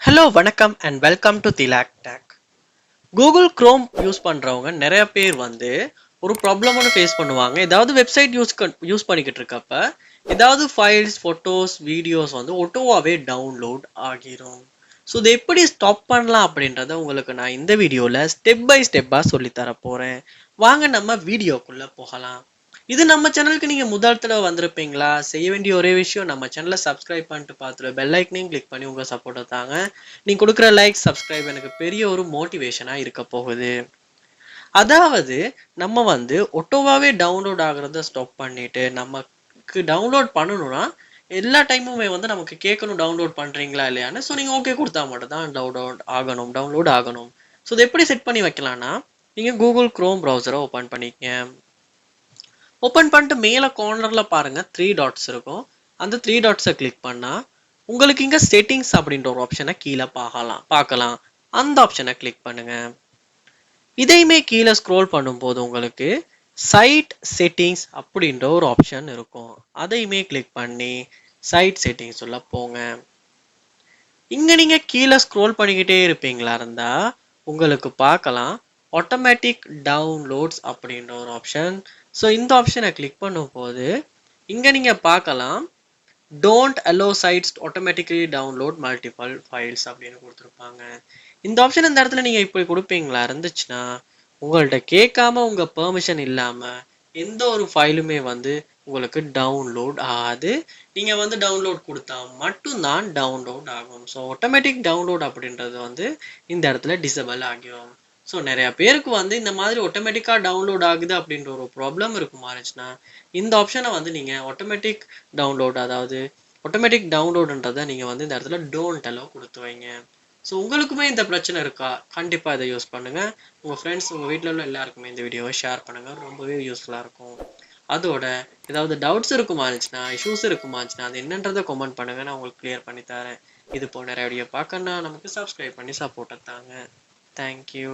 Hello வணக்கம் and welcome to Tilak tech. Google Chrome use பண்ணுறவங்க நிறைய பேர் ஒரு ப்ராப்ளம் ஒன்று ஃபேஸ் பண்ணுவாங்க. ஏதாவது வெப்சைட் யூஸ் பண்ணிக்கிட்டு இருக்கப்ப ஏதாவது ஃபைல்ஸ் ஃபோட்டோஸ் வீடியோஸ் ஒட்டோவாகவே டவுன்லோட் ஆகிரும். ஸோ இதை எப்படி ஸ்டாப் பண்ணலாம் அப்படின்றத உங்களுக்கு நான் இந்த வீடியோவில் ஸ்டெப் பை ஸ்டெப்பாக சொல்லித்தர போகிறேன். வாங்க நம்ம வீடியோக்குள்ளே போகலாம். இது நம்ம சேனலுக்கு நீங்கள் முதல் தடவை வந்திருப்பீங்களா? செய்ய வேண்டிய ஒரே விஷயம் நம்ம சேனலை சப்ஸ்கிரைப் பண்ணிட்டு பார்த்துட்டு பெல் ஐக்கனையும் கிளிக் பண்ணி உங்கள் சப்போர்ட்டை தாங்க. நீங்கள் கொடுக்குற லைக் சப்ஸ்கிரைப் எனக்கு பெரிய ஒரு மோட்டிவேஷனாக இருக்க போகுது. அதாவது நம்ம ஒட்டோவாவே டவுன்லோட் ஆகுறத ஸ்டாப் பண்ணிட்டு நமக்கு டவுன்லோட் பண்ணணும்னா எல்லா டைமுமே நமக்கு கேட்கணும் டவுன்லோட் பண்ணுறீங்களா இல்லையான்னு. ஸோ நீங்கள் ஓகே கொடுத்தா மட்டும் தான் டவுன்லோட் ஆகணும். ஸோ இதை எப்படி செட் பண்ணி வைக்கலாம்னா, நீங்கள் கூகுள் குரோம் ப்ரௌசரை ஓப்பன் பண்ணிக்கங்க. ஓப்பன் பண்ணிட்டு மேலே கார்னரில் பாருங்கள் 3 டாட்ஸ் இருக்கும். அந்த 3 டாட்ஸை கிளிக் பண்ணால் உங்களுக்கு இங்கே செட்டிங்ஸ் அப்படின்ற ஒரு ஆப்ஷனை கீழே பார்க்கலாம். அந்த ஆப்ஷனை கிளிக் பண்ணுங்கள். இதையுமே கீழே ஸ்க்ரோல் பண்ணும்போது உங்களுக்கு சைட் செட்டிங்ஸ் அப்படின்ற ஒரு ஆப்ஷன் இருக்கும். அதையுமே கிளிக் பண்ணி சைட் செட்டிங்ஸ் உள்ள போங்க. இங்கே நீங்கள் கீழே ஸ்க்ரோல் பண்ணிக்கிட்டே இருப்பீங்களா இருந்தால் உங்களுக்கு பார்க்கலாம் ஆட்டோமேட்டிக் டவுன்லோட்ஸ் அப்படின்ற ஒரு ஆப்ஷன். ஸோ இந்த ஆப்ஷனை கிளிக் பண்ணும்போது இங்கே நீங்கள் பார்க்கலாம் don't allow sites automatically download multiple files அப்படின்னு கொடுத்துருப்பாங்க. இந்த ஆப்ஷன் இந்த இடத்துல நீங்கள் இப்படி கொடுப்பீங்களா இருந்துச்சுன்னா உங்கள்கிட்ட கேட்காம உங்கள் பெர்மிஷன் இல்லாமல் எந்த ஒரு ஃபைலுமே உங்களுக்கு டவுன்லோட் ஆகாது. நீங்கள் டவுன்லோட் கொடுத்தா மட்டும்தான் டவுன்லோட் ஆகும். ஸோ ஆட்டோமேட்டிக் டவுன்லோட் அப்படின்றது இந்த இடத்துல டிசபிள் ஆகிடும். ஸோ நிறையா பேருக்கு இந்த மாதிரி ஆட்டோமேட்டிக்காக டவுன்லோட் ஆகுது அப்படின்ற ஒரு ப்ராப்ளம் இருக்குமாச்சுன்னா இந்த ஆப்ஷனை நீங்கள் ஆட்டோமேட்டிக் டவுன்லோட், அதாவது ஆட்டோமேட்டிக் டவுன்லோடுன்றதை நீங்கள் இந்த இடத்துல டோன்ட் அலோ கொடுத்து வைங்க. ஸோ உங்களுக்குமே இந்த பிரச்சனை இருக்கா? கண்டிப்பாக இதை யூஸ் பண்ணுங்கள். உங்கள் ஃப்ரெண்ட்ஸ் உங்கள் வீட்டில் உள்ள எல்லாருக்குமே இந்த வீடியோவை ஷேர் பண்ணுங்கள். ரொம்பவே யூஸ்ஃபுல்லாக இருக்கும். அதோட ஏதாவது டவுட்ஸ் இருக்குமாச்சுன்னா இஷ்யூஸ் இருக்குமாச்சுன்னா அது என்னன்றதை கமெண்ட் பண்ணுங்கள், நான் உங்களுக்கு கிளியர் பண்ணி தரேன். இது போல் நிறைய வீடியோ பார்க்கணுன்னா நமக்கு சப்ஸ்கிரைப் பண்ணி சப்போர்ட்டை தாங்க. தேங்க்யூ.